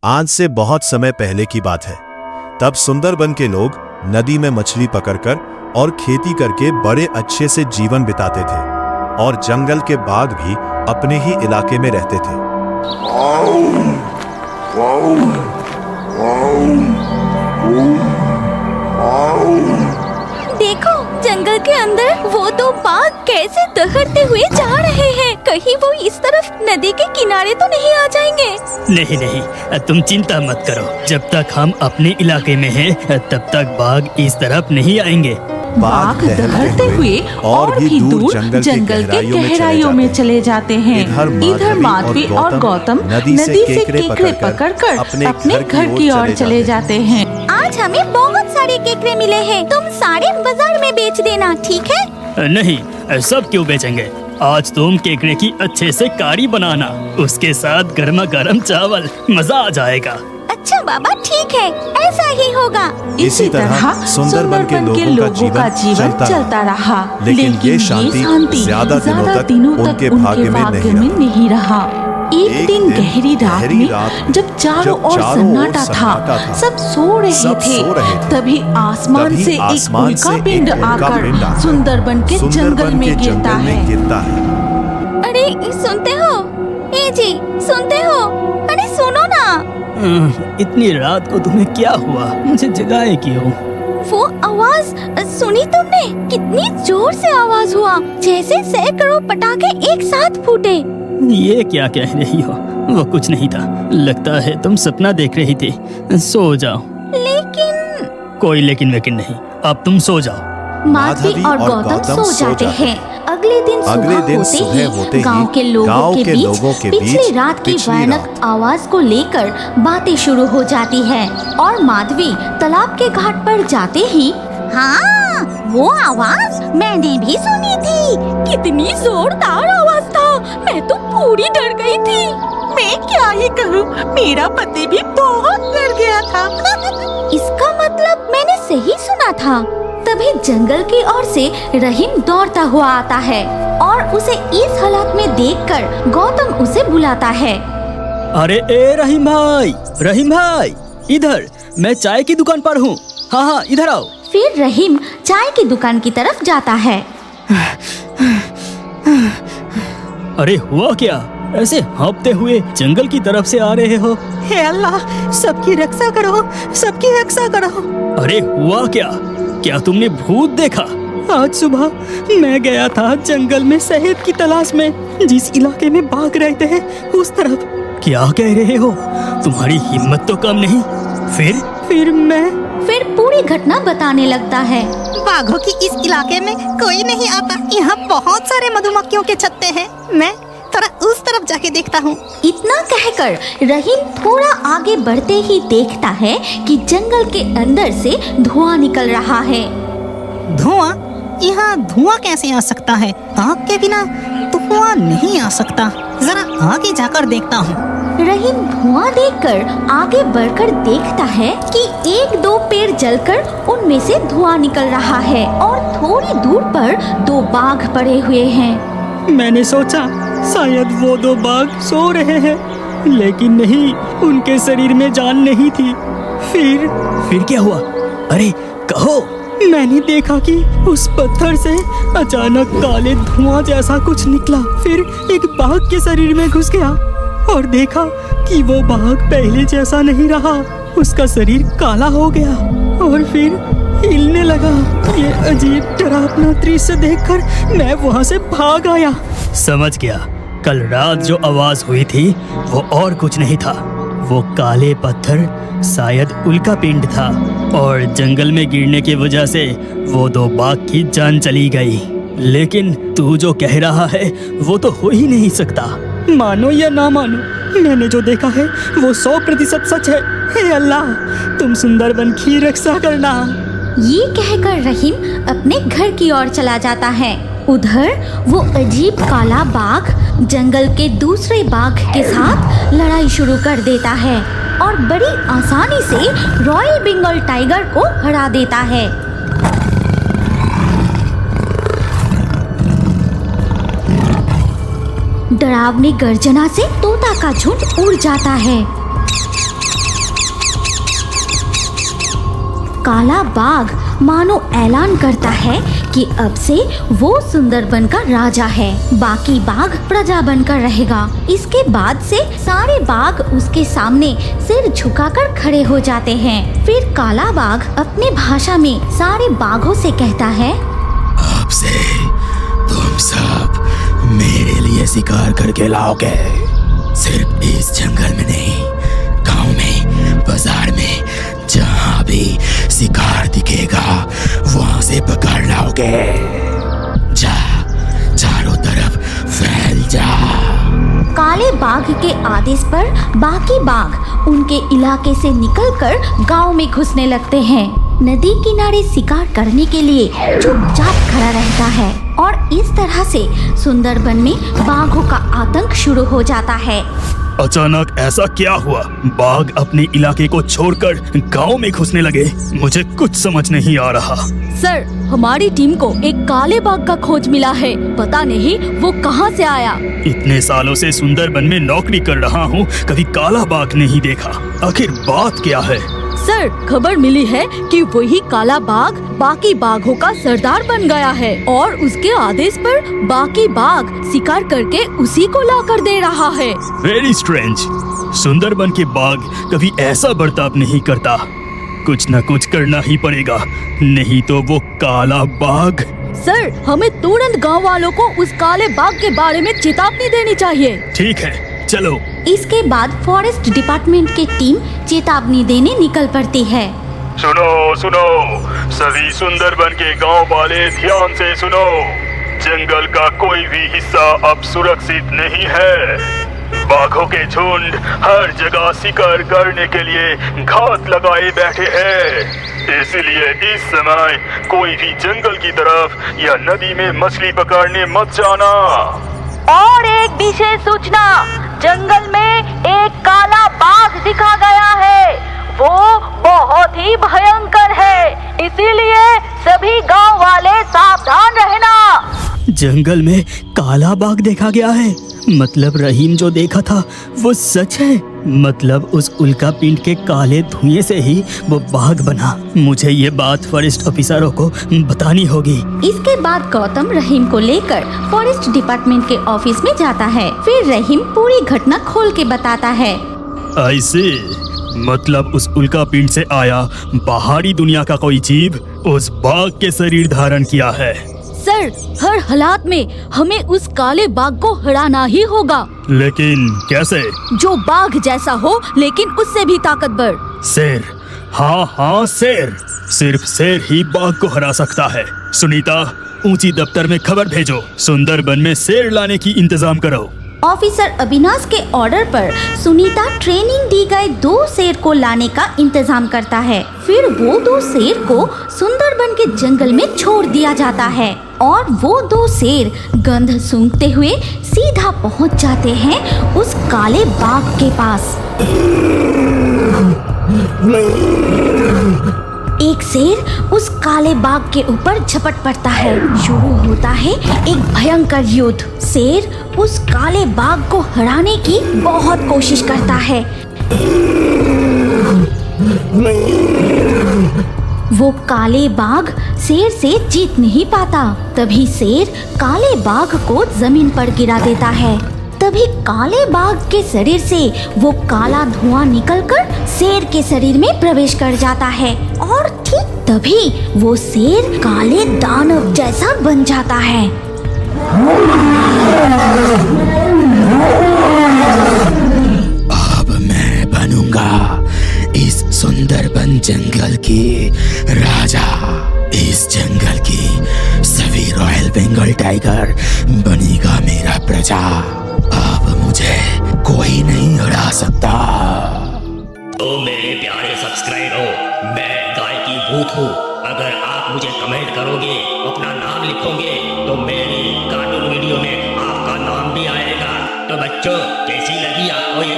आज से बहुत समय पहले की बात है। तब सुंदरबन के लोग नदी में मछली पकड़कर और खेती करके बड़े अच्छे से जीवन बिताते थे और जंगल के बाघ भी अपने ही इलाके में रहते थे। देखो, जंगल के अंदर वो दो बाघ कैसे दहड़ते हुए जा रहे हैं। कहीं वो इस तरफ नदी के किनारे तो नहीं आ जाएंगे? नहीं नहीं, तुम चिंता मत करो। जब तक हम अपने इलाके में हैं, तब तक बाघ इस तरफ नहीं आएंगे। बाघ दहड़ते हुए और भी दूर जंगल के गहराइयों में चले जाते हैं। इधर माधवी और गौतम नदी से केकड़े पकड़कर अपने घर की ओर चले जाते हैं। आज हमें बहुत सारे केकड़े मिले हैं, तुम सारे बाजार में बेच देना, ठीक है? नहीं, सब क्यों बेचेंगे। आज तुम केकड़े की अच्छे से कारी बनाना, उसके साथ गर्मा गर्म चावल, मजा आ जाएगा। अच्छा बाबा, ठीक है, ऐसा ही होगा। इसी तरह सुंदरबन के लोगों का जीवन चलता रहा, लेकिन ये शांति ज्यादा दिनों तक उनके भाग्य में नहीं रहा। एक दिन गहरी रात में जब चारों ओर सन्नाटा था, सब सो रहे थे, तभी आसमान से एक उल्का पिंड आकर सुंदरबन के जंगल में गिरता है। अरे सुनते हो? ए जी, सुनते हो? अरे सुनो ना। इतनी रात को तुम्हें क्या हुआ? मुझे जगाए क्यों? वो आवाज सुनी तुमने? कितनी जोर से आवाज हुआ, जैसे सैकड़ों पटाखे एक साथ फूटे। ये क्या कह रही हो? वो कुछ नहीं था, लगता है तुम सपना देख रही थी। सो जाओ। लेकिन कोई लेकिन वेकिन नहीं, अब तुम सो जाओ। माधवी और गौतम सो जाते हैं। अगले दिन सुबह होते ही गांव के लोगों के बीच पिछली रात की भयानक आवाज को लेकर बातें शुरू हो जाती है और माधवी तालाब के घाट पर जाते ही, हाँ, वो आवाज मैंने भी सुनी थी। कितनी जोरदार आवाज था, मैं तो पूरी डर गई थी। मैं क्या ही कहूँ, मेरा पति भी बहुत डर गया था। इसका मतलब मैंने सही सुना था। तभी जंगल की ओर से रहीम दौड़ता हुआ आता है और उसे इस हालत में देखकर गौतम उसे बुलाता है। अरे ए रहीम भाई, इधर, मैं चाय की दुकान पर हूँ। हाँ, इधर आओ। फिर रहीम चाय की दुकान की तरफ जाता है। अरे हुआ क्या? ऐसे हाँफते हुए जंगल की तरफ से आ रहे हो? हे अल्लाह, सबकी रक्षा करो, सबकी रक्षा करो। अरे हुआ क्या? क्या तुमने भूत देखा? आज सुबह मैं गया था जंगल में शहद की तलाश में, जिस इलाके में बाघ रहते हैं उस तरफ। क्या कह रहे हो? तुम्हारी हिम्मत तो कम नहीं। फिर पूरी घटना बताने लगता है। बाघों की इस इलाके में कोई नहीं आता। यहाँ बहुत सारे मधुमक्खियों के छत्ते हैं। मैं थोड़ा उस तरफ जाके देखता हूँ। इतना कहकर रहीम थोड़ा आगे बढ़ते ही देखता है कि जंगल के अंदर से धुआं निकल रहा है। धुआं? यहाँ धुआं कैसे आ सकता है? आग के बिना धुआं नहीं आ सकता। जरा आगे जाकर देखता हूँ। रहीम धुआं देखकर आगे बढ़कर देखता है कि एक दो पेड़ जलकर उनमें से धुआं निकल रहा है और थोड़ी दूर पर दो बाघ पड़े हुए हैं। मैंने सोचा शायद वो दो बाघ सो रहे हैं, लेकिन नहीं, उनके शरीर में जान नहीं थी। फिर क्या हुआ? अरे कहो। मैंने देखा कि उस पत्थर से अचानक काले धुआं जैसा कुछ निकला, फिर एक बाघ के शरीर में घुस गया और देखा कि वो बाघ पहले जैसा नहीं रहा। उसका शरीर काला हो गया और फिर हिलने लगा। ये अजीब डरावना दृश्य देखकर मैं वहाँ से भाग आया। समझ गया, कल रात जो आवाज हुई थी वो और कुछ नहीं था। वो काले पत्थर शायद उल्का पिंड था और जंगल में गिरने की वजह से वो दो बाघ की जान चली गई। लेकिन तू जो कह रहा है वो तो हो ही नहीं सकता। मानो या ना मानो, मैंने जो देखा है वो 100% सच है। हे अल्लाह, तुम सुंदरबन की रक्षा करना। ये कहकर रहीम अपने घर की ओर चला जाता है। उधर वो अजीब काला बाघ जंगल के दूसरे बाघ के साथ लड़ाई शुरू कर देता है और बड़ी आसानी से रॉयल बंगाल टाइगर को हरा देता है। डरावनी गर्जना से तोता का झुंड उड़ जाता है। काला बाघ मानो ऐलान करता है कि अब से वो सुंदरबन का राजा है, बाकी बाघ प्रजा बनकर रहेगा। इसके बाद से सारे बाघ उसके सामने सिर झुकाकर खड़े हो जाते हैं। फिर काला बाघ अपने भाषा में सारे बाघों से कहता है, अब से तुम सब मेरे लिए शिकार करके लाओगे, सिर्फ इस जंगल में नहीं, गांव में, बाजार में, जहां भी शिकार दिखेगा वहां से पकड़ लाओगे। जा, चारों तरफ फैल जा। काले बाघ के आदेश पर बाकी बाघ उनके इलाके से निकलकर गांव में घुसने लगते हैं। नदी किनारे शिकार करने के लिए चुपचाप खड़ा रहता है और इस तरह से सुंदरबन में बाघों का आतंक शुरू हो जाता है। अचानक ऐसा क्या हुआ? बाघ अपने इलाके को छोड़कर गांव में घुसने लगे। मुझे कुछ समझ नहीं आ रहा। सर, हमारी टीम को एक काले बाघ का खोज मिला है, पता नहीं वो कहां से आया। इतने सालों से सुंदरबन में नौकरी कर रहा हूँ, कभी काला बाघ नहीं देखा। आखिर बात क्या है? सर, खबर मिली है कि वही काला बाघ बाकी बाघों का सरदार बन गया है और उसके आदेश पर बाकी बाघ शिकार करके उसी को लाकर दे रहा है। Very strange. सुंदरबन के बाघ कभी ऐसा बर्ताव नहीं करता। कुछ न कुछ करना ही पड़ेगा, नहीं तो वो काला बाघ। सर, हमें तुरंत गांव वालों को उस काले बाघ के बारे में चेतावनी देनी चाहिए। ठीक है, चलो। इसके बाद फॉरेस्ट डिपार्टमेंट की टीम चेतावनी देने निकल पड़ती है। सुनो सुनो, सभी सुंदरबन के गांव वाले ध्यान से सुनो। जंगल का कोई भी हिस्सा अब सुरक्षित नहीं है। बाघों के झुंड हर जगह शिकार करने के लिए घात लगाए बैठे हैं। इसलिए इस समय कोई भी जंगल की तरफ या नदी में मछली पकड़ने मत जाना। और एक विशेष सूचना, जंगल में एक काला बाघ दिखा गया है, वो बहुत ही भयंकर है, इसीलिए सभी गांव वाले सावधान रहना। जंगल में काला बाघ देखा गया है? मतलब रहीम जो देखा था वो सच है? मतलब उस उल्का पिंड के काले धुएं से ही वो बाघ बना। मुझे ये बात फॉरेस्ट ऑफिसरों को बतानी होगी। इसके बाद गौतम रहीम को लेकर फॉरेस्ट डिपार्टमेंट के ऑफिस में जाता है। फिर रहीम पूरी घटना खोल के बताता है। ऐसे मतलब उस उल्का पिंड से आया बाहरी दुनिया का कोई जीव उस बाघ के शरीर धारण किया है। सर, हर हालात में हमें उस काले बाघ को हराना ही होगा। लेकिन कैसे? जो बाघ जैसा हो लेकिन उससे भी ताकतवर। शेर, हाँ शेर। सिर्फ शेर ही बाघ को हरा सकता है। सुनीता, ऊंची दफ्तर में खबर भेजो, सुंदरबन में शेर लाने की इंतजाम करो। ऑफिसर अविनाश के ऑर्डर पर सुनीता ट्रेनिंग दी गए 2 शेर को लाने का इंतजाम करता है। फिर वो 2 शेर को सुंदरबन के जंगल में छोड़ दिया जाता है और वो 2 शेर गंध सूंघते हुए सीधा पहुंच जाते हैं उस काले बाघ के पास। एक शेर उस काले बाघ के ऊपर झपट पड़ता है। शुरू होता है एक भयंकर युद्ध। शेर उस काले बाघ को हराने की बहुत कोशिश करता है। वो काले बाघ शेर से जीत नहीं पाता। तभी शेर काले बाघ को जमीन पर गिरा देता है। तभी काले बाघ के शरीर से वो काला धुआं निकलकर शेर के शरीर में प्रवेश कर जाता है और ठीक तभी वो शेर काले दानव जैसा बन जाता है। अब मैं बनूंगा इस सुंदरबन जंगल के राजा। इस जंगल की सभी रॉयल बंगाल टाइगर बनेगा मेरा प्रजा। अब मुझे कोई नहीं हरा सकता। तो मेरे प्यारे सब्सक्राइबर, मैं गाय की भूत हूँ। अगर आप मुझे कमेंट करोगे, अपना नाम लिखोगे, तो मेरी कार्टून वीडियो में आपका नाम भी आएगा। तो बच्चों, कैसी लगी आपको ये